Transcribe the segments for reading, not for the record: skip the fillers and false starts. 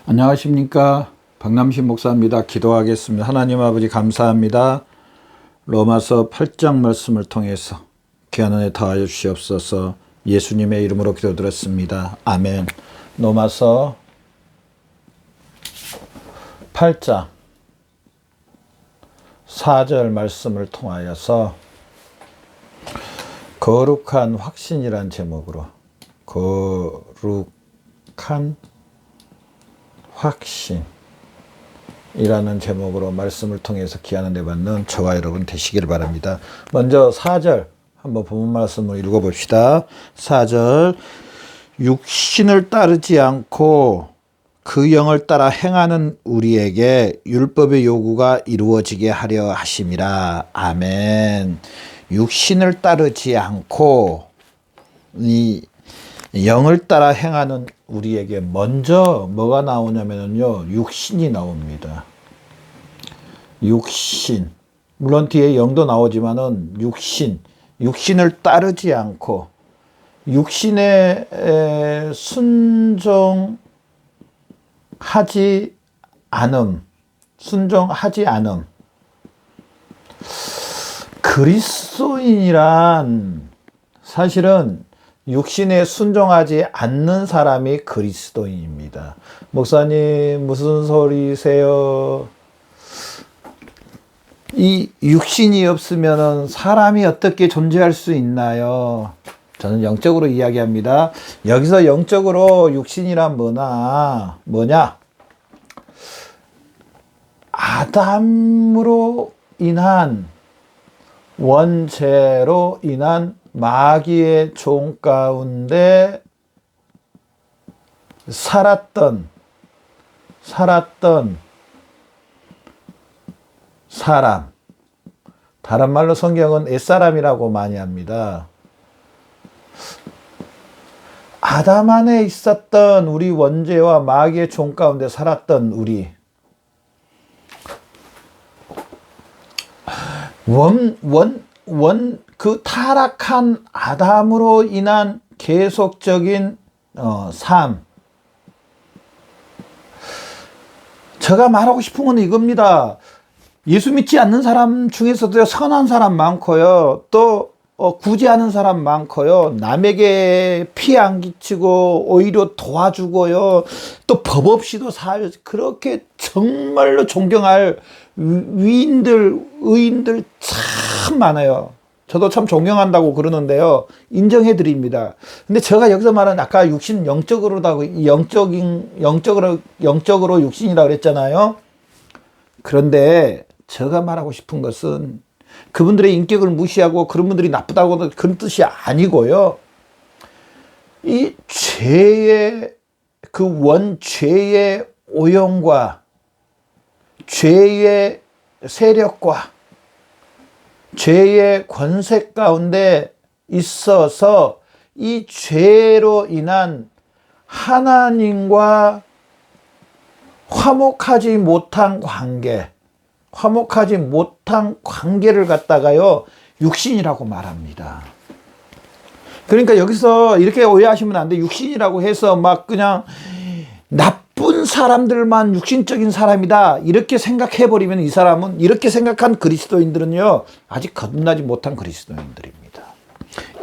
안녕하십니까, 박남신 목사입니다. 기도하겠습니다. 하나님 아버지 감사합니다. 로마서 8장 말씀을 통해서 귀한 은혜 더하여 주시옵소서. 예수님의 이름으로 기도드렸습니다. 아멘. 로마서 8장 4절 말씀을 통하여서 거룩한 확신이란 제목으로, 거룩한 확신이라는 제목으로 말씀을 통해서 귀한 은혜 받는 저와 여러분 되시기를 바랍니다. 먼저 4절 한번 본문 말씀을 읽어봅시다. 4절, 육신을 따르지 않고 그 영을 따라 행하는 우리에게 율법의 요구가 이루어지게 하려 하심이라. 아멘. 육신을 따르지 않고 이 영을 따라 행하는 우리에게 먼저 뭐가 나오냐면요, 육신이 나옵니다. 육신. 물론 뒤에 영도 나오지만은 육신을 따르지 않고 육신에 순종하지 않음. 그리스도인이란 사실은 육신에 순종하지 않는 사람이 그리스도인입니다. 목사님, 무슨 소리세요? 이 육신이 없으면 사람이 어떻게 존재할 수 있나요? 저는 영적으로 이야기합니다. 여기서 영적으로 육신이란 뭐냐? 아담으로 인한, 원죄로 인한 마귀의 종 가운데 살았던 사람. 다른 말로 성경은 옛사람이라고 많이 합니다. 아담 안에 있었던 우리 원죄와 마귀의 종 가운데 살았던 우리. 그 타락한 아담으로 인한 계속적인 삶. 제가 말하고 싶은 건 이겁니다. 예수 믿지 않는 사람 중에서도 선한 사람 많고요. 또 구제하는 사람 많고요. 남에게 피해 안 끼치고 오히려 도와주고요. 또 법 없이도 그렇게 정말로 존경할 의인들 참 많아요. 저도 참 존경한다고 그러는데요. 인정해 드립니다. 근데 제가 여기서 말하는 아까 육신 영적으로 육신이라고 그랬잖아요. 그런데 제가 말하고 싶은 것은 그분들의 인격을 무시하고 그런 분들이 나쁘다고 그런 뜻이 아니고요. 이 죄의 죄의 오용과 죄의 세력과 죄의 권세 가운데 있어서 이 죄로 인한 하나님과 화목하지 못한 관계를 갖다가요, 육신이라고 말합니다. 그러니까 여기서 이렇게 오해하시면 안 돼. 육신이라고 해서 막 그냥 나쁜 사람들만 육신적인 사람이다 이렇게 생각해버리면 이 사람은, 이렇게 생각한 그리스도인들은요, 아직 거듭나지 못한 그리스도인들입니다.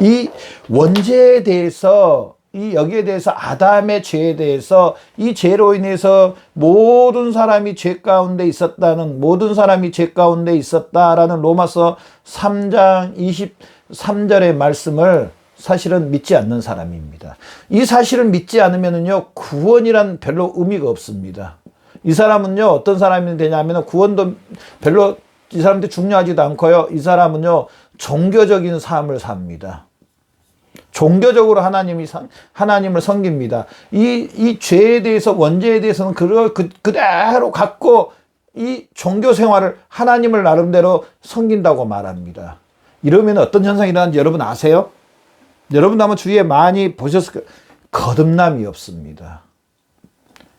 이 원죄에 대해서, 여기에 대해서, 아담의 죄에 대해서, 이 죄로 인해서 모든 사람이 죄 가운데 있었다라는 로마서 3장 23절의 말씀을 사실은 믿지 않는 사람입니다. 이 사실을 믿지 않으면요, 구원이란 별로 의미가 없습니다. 이 사람은요, 어떤 사람이 되냐면 구원도 별로 이 사람한테 중요하지도 않고요. 이 사람은요, 종교적인 삶을 삽니다. 종교적으로 하나님을 섬깁니다. 이 죄에 대해서, 원죄에 대해서는 그대로 갖고 이 종교 생활을 하나님을 나름대로 섬긴다고 말합니다. 이러면 어떤 현상이 일어나는지 여러분 아세요? 여러분도 아마 주위에 많이 보셨을 거예요. 거듭남이 없습니다.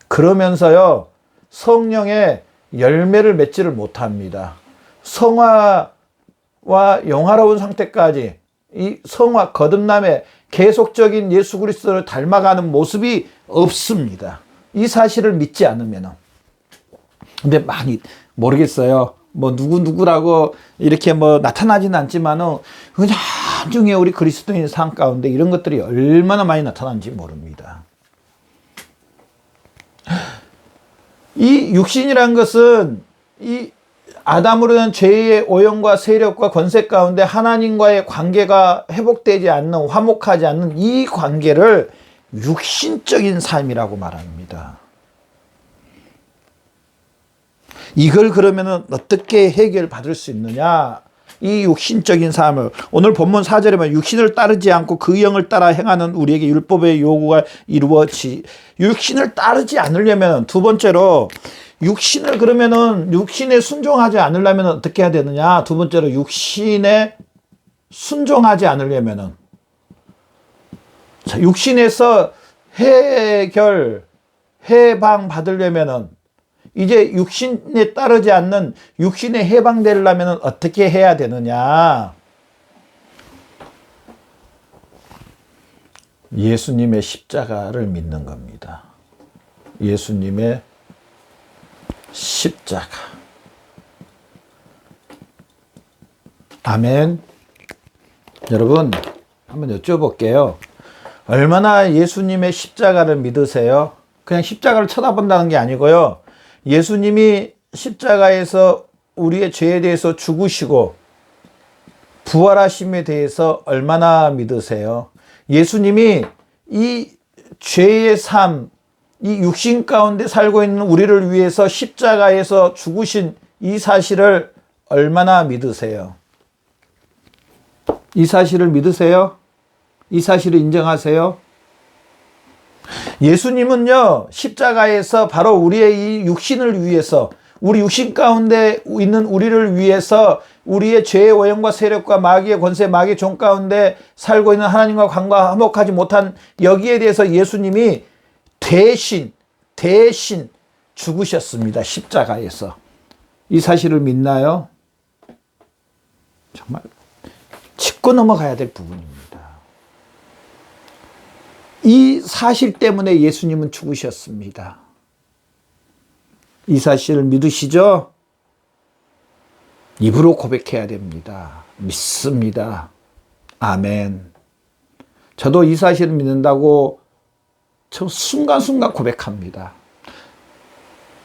그러면서요, 성령의 열매를 맺지를 못합니다. 성화와 영화로운 상태까지 이 성화, 거듭남의 계속적인 예수 그리스도를 닮아가는 모습이 없습니다. 이 사실을 믿지 않으면은. 근데 많이 모르겠어요. 뭐 누구라고 이렇게 뭐 나타나지는 않지만은 그냥 중에 우리 그리스도인 삶 가운데 이런 것들이 얼마나 많이 나타나는지 모릅니다. 이 육신이란 것은 이 아담으로는 죄의 오염과 세력과 권세 가운데 하나님과의 관계가 회복되지 않는, 화목하지 않는 이 관계를 육신적인 삶이라고 말합니다. 이걸 그러면 어떻게 해결받을 수 있느냐? 이 육신적인 삶을 오늘 본문 4절에 보면 육신을 따르지 않고 그 영을 따라 행하는 우리에게 율법의 요구가 육신을 따르지 않으려면 두 번째로 육신을 그러면은 육신에 순종하지 않으려면 어떻게 해야 되느냐? 두 번째로 육신에 순종하지 않으려면은 자, 육신에서 해방 받으려면은 이제 육신에 따르지 않는 육신에 해방되려면 어떻게 해야 되느냐? 예수님의 십자가를 믿는 겁니다. 예수님의 십자가. 아멘. 여러분, 한번 여쭤볼게요. 얼마나 예수님의 십자가를 믿으세요? 그냥 십자가를 쳐다본다는 게 아니고요. 예수님이 십자가에서 우리의 죄에 대해서 죽으시고 부활하심에 대해서 얼마나 믿으세요? 예수님이 이 죄의 삶, 이 육신 가운데 살고 있는 우리를 위해서 십자가에서 죽으신 이 사실을 얼마나 믿으세요? 이 사실을 믿으세요? 이 사실을 인정하세요? 예수님은요, 십자가에서 바로 우리의 이 육신을 위해서, 우리 육신 가운데 있는 우리를 위해서 우리의 죄의 오염과 세력과 마귀의 권세, 마귀의 종 가운데 살고 있는 하나님과 관계가 화목하지 못한 여기에 대해서 예수님이 대신 죽으셨습니다. 십자가에서. 이 사실을 믿나요? 정말 짚고 넘어가야 될 부분입니다. 이 사실 때문에 예수님은 죽으셨습니다. 이 사실을 믿으시죠? 입으로 고백해야 됩니다. 믿습니다. 아멘. 저도 이 사실을 믿는다고 저 순간순간 고백합니다.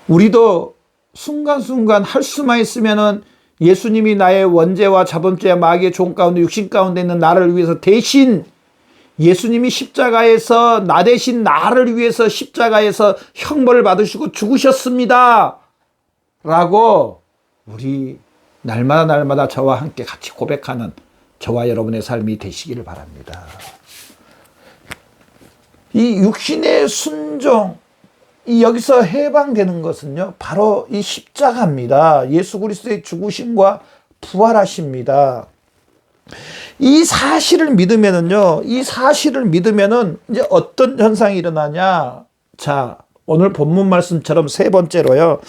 우리도 순간순간 할 수만 있으면은 예수님이 나의 원죄와 자범죄와 마귀의 종 가운데 육신 가운데 있는 나를 위해서 대신 예수님이 십자가에서 나 대신 나를 위해서 십자가에서 형벌을 받으시고 죽으셨습니다. 라고 우리 날마다 저와 함께 같이 고백하는 저와 여러분의 삶이 되시기를 바랍니다. 이 육신의 순종, 이 여기서 해방되는 것은요, 바로 이 십자가입니다. 예수 그리스도의 죽으심과 부활하십니다. 이 사실을 믿으면은요, 이 사실을 믿으면은 이제 어떤 현상이 일어나냐? 자, 오늘 본문 말씀처럼 세 번째로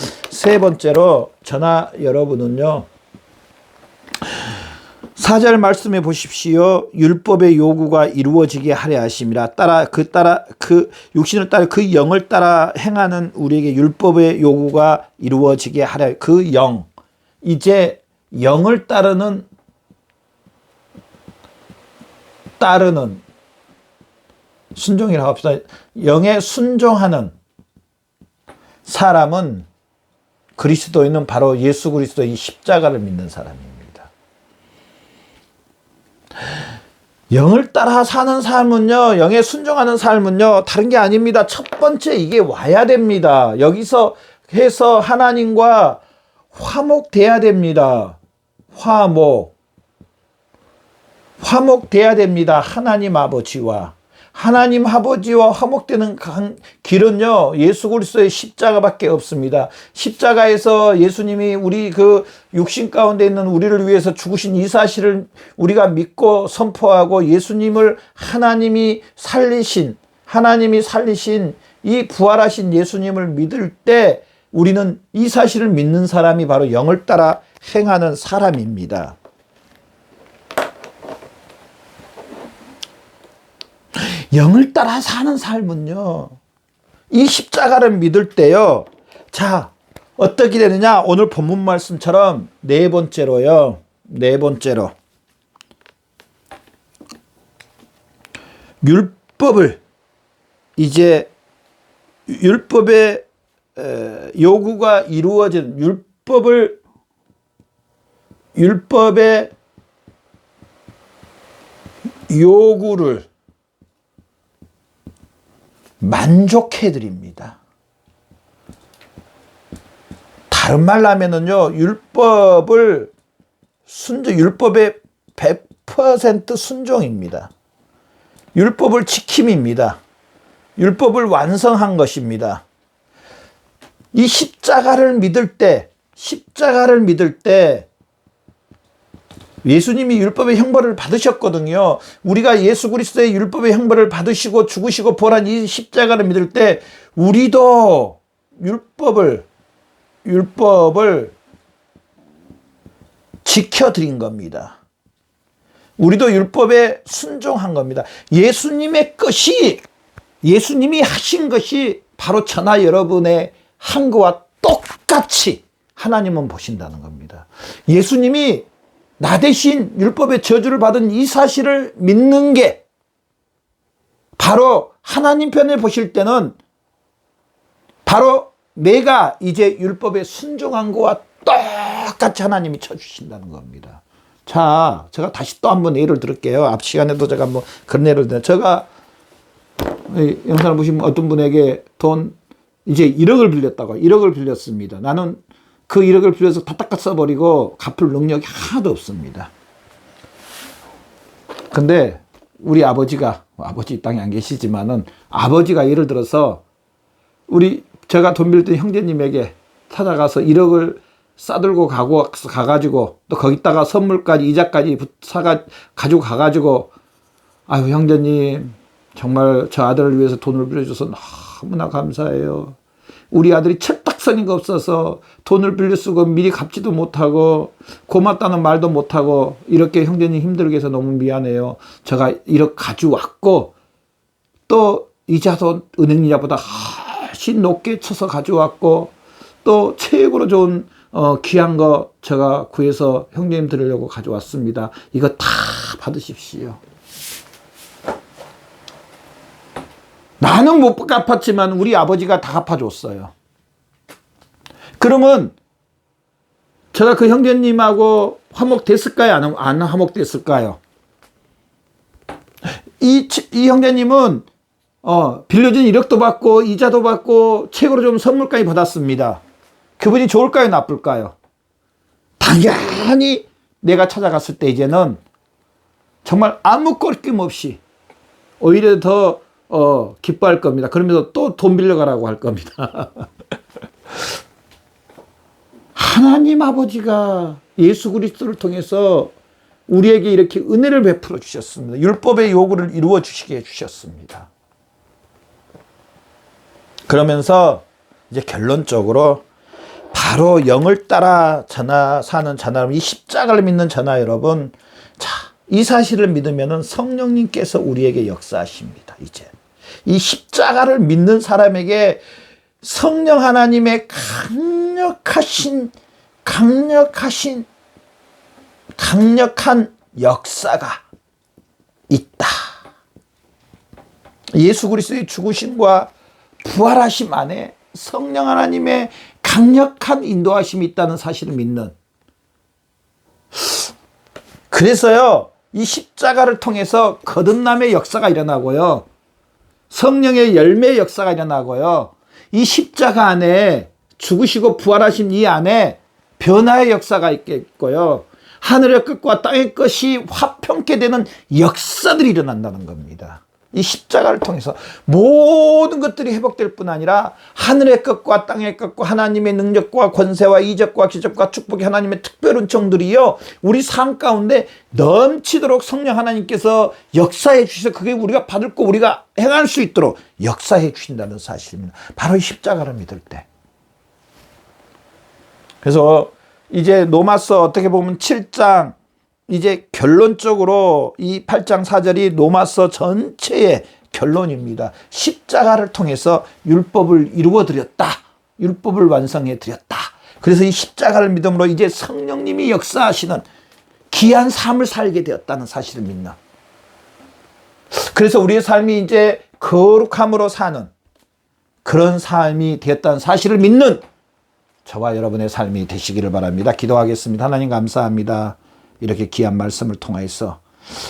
저나 여러분은요, 4절 말씀해 보십시오. 율법의 요구가 이루어지게 하려 하심이라. 그 육신을 따라 그 영을 따라 행하는 우리에게 율법의 요구가 이루어지게 하려. 그 영, 이제 영을 따르는 순종이라고 합시다. 영에 순종하는 사람은 그리스도인은 바로 예수 그리스도의 십자가를 믿는 사람입니다. 영을 따라 사는 삶은요, 영에 순종하는 삶은요, 다른 게 아닙니다. 첫 번째 이게 와야 됩니다. 여기서 해서 하나님과 화목돼야 됩니다. 화목돼야 됩니다. 하나님 아버지와 화목되는 길은요, 예수 그리스도의 십자가밖에 없습니다. 십자가에서 예수님이 우리 그 육신 가운데 있는 우리를 위해서 죽으신 이 사실을 우리가 믿고 선포하고 예수님을 하나님이 살리신 이 부활하신 예수님을 믿을 때 우리는 이 사실을 믿는 사람이 바로 영을 따라 행하는 사람입니다. 영을 따라 사는 삶은요, 이 십자가를 믿을 때요. 자, 어떻게 되느냐? 오늘 본문 말씀처럼 네 번째로요. 네 번째로. 율법을 이제 율법의 요구가 이루어진 율법의 요구를 만족해 드립니다. 다른 말로 하면은요, 율법의 100% 순종입니다. 율법을 지킴입니다. 율법을 완성한 것입니다. 이 십자가를 믿을 때 예수님이 율법의 형벌을 받으셨거든요. 우리가 예수 그리스도의 율법의 형벌을 받으시고 죽으시고 부활한 이 십자가를 믿을 때 우리도 율법을 지켜드린 겁니다. 우리도 율법에 순종한 겁니다. 예수님이 하신 것이 바로 저나 여러분의 한 거와 똑같이 하나님은 보신다는 겁니다. 예수님이 나 대신 율법의 저주를 받은 이 사실을 믿는 게 바로 하나님 편에 보실 때는 바로 내가 이제 율법에 순종한 거와 똑같이 하나님이 쳐주신다는 겁니다. 자, 제가 다시 또 한번 예를 들을게요. 앞 시간에도 제가 한번 그런 예를 들어요. 제가 영상을 보시면 어떤 분에게 돈 이제 1억을 빌렸다고 1억을 빌렸습니다. 나는 그 1억을 빌려서 다 닦아 써버리고 갚을 능력이 하나도 없습니다. 근데 우리 아버지 이 땅에 안 계시지만은 아버지가 예를 들어서 제가 돈 빌릴 때 형제님에게 찾아가서 1억을 싸들고 가가지고 또 거기다가 선물까지 이자까지 가지고 가가지고 아유 형제님 정말 저 아들을 위해서 돈을 빌려줘서 너무나 감사해요. 우리 아들이 철딱서니가 없어서 돈을 빌려 쓰고 미리 갚지도 못하고 고맙다는 말도 못하고 이렇게 형제님 힘들게 해서 너무 미안해요. 제가 1억 가져왔고 또 이자도 은행 이자보다 훨씬 높게 쳐서 가져왔고 또 최고로 좋은 귀한 거 제가 구해서 형제님 드리려고 가져왔습니다. 이거 다 받으십시오. 나는 못 갚았지만 우리 아버지가 다 갚아줬어요. 그러면 제가 그 형제님하고 화목됐을까요? 안 화목됐을까요? 이 형제님은 빌려준 1억도 받고 이자도 받고 최고로 좋은 선물까지 받았습니다. 그분이 좋을까요? 나쁠까요? 당연히 내가 찾아갔을 때 이제는 정말 아무 꺾임 없이 오히려 더 기뻐할 겁니다. 그러면서 또 돈 빌려가라고 할 겁니다. 하나님 아버지가 예수 그리스도를 통해서 우리에게 이렇게 은혜를 베풀어 주셨습니다. 율법의 요구를 이루어 주시게 해주셨습니다. 그러면서 이제 결론적으로 바로 영을 따라 사는 자나 여러분, 이 십자가를 믿는 자나 여러분, 자, 이 사실을 믿으면은 성령님께서 우리에게 역사하십니다. 이제 이 십자가를 믿는 사람에게 성령 하나님의 강력한 역사가 있다. 예수 그리스도의 죽으심과 부활하심 안에 성령 하나님의 강력한 인도하심이 있다는 사실을 믿는. 그래서요, 이 십자가를 통해서 거듭남의 역사가 일어나고요, 성령의 열매의 역사가 일어나고요, 이 십자가 안에 죽으시고 부활하신 이 안에 변화의 역사가 있겠고요, 하늘의 끝과 땅의 끝이 화평케 되는 역사들이 일어난다는 겁니다. 이 십자가를 통해서 모든 것들이 회복될 뿐 아니라 하늘의 끝과 땅의 끝과 하나님의 능력과 권세와 이적과 기적과 축복이 하나님의 특별 은총들이요, 우리 삶 가운데 넘치도록 성령 하나님께서 역사해 주셔서 그게 우리가 받을 거 우리가 행할 수 있도록 역사해 주신다는 사실입니다. 바로 이 십자가를 믿을 때. 그래서 이제 로마서 어떻게 보면 7장 이제 결론적으로 이 8장 4절이 로마서 전체의 결론입니다. 십자가를 통해서 율법을 이루어 드렸다. 율법을 완성해 드렸다. 그래서 이 십자가를 믿음으로 이제 성령님이 역사하시는 귀한 삶을 살게 되었다는 사실을 믿는. 그래서 우리의 삶이 이제 거룩함으로 사는 그런 삶이 되었다는 사실을 믿는 저와 여러분의 삶이 되시기를 바랍니다. 기도하겠습니다. 하나님 감사합니다. 이렇게 귀한 말씀을 통해서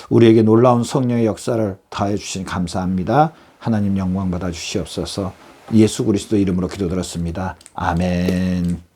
우리에게 놀라운 성령의 역사를 다해 주시니 감사합니다. 하나님 영광 받아 주시옵소서. 예수 그리스도 이름으로 기도드렸습니다. 아멘.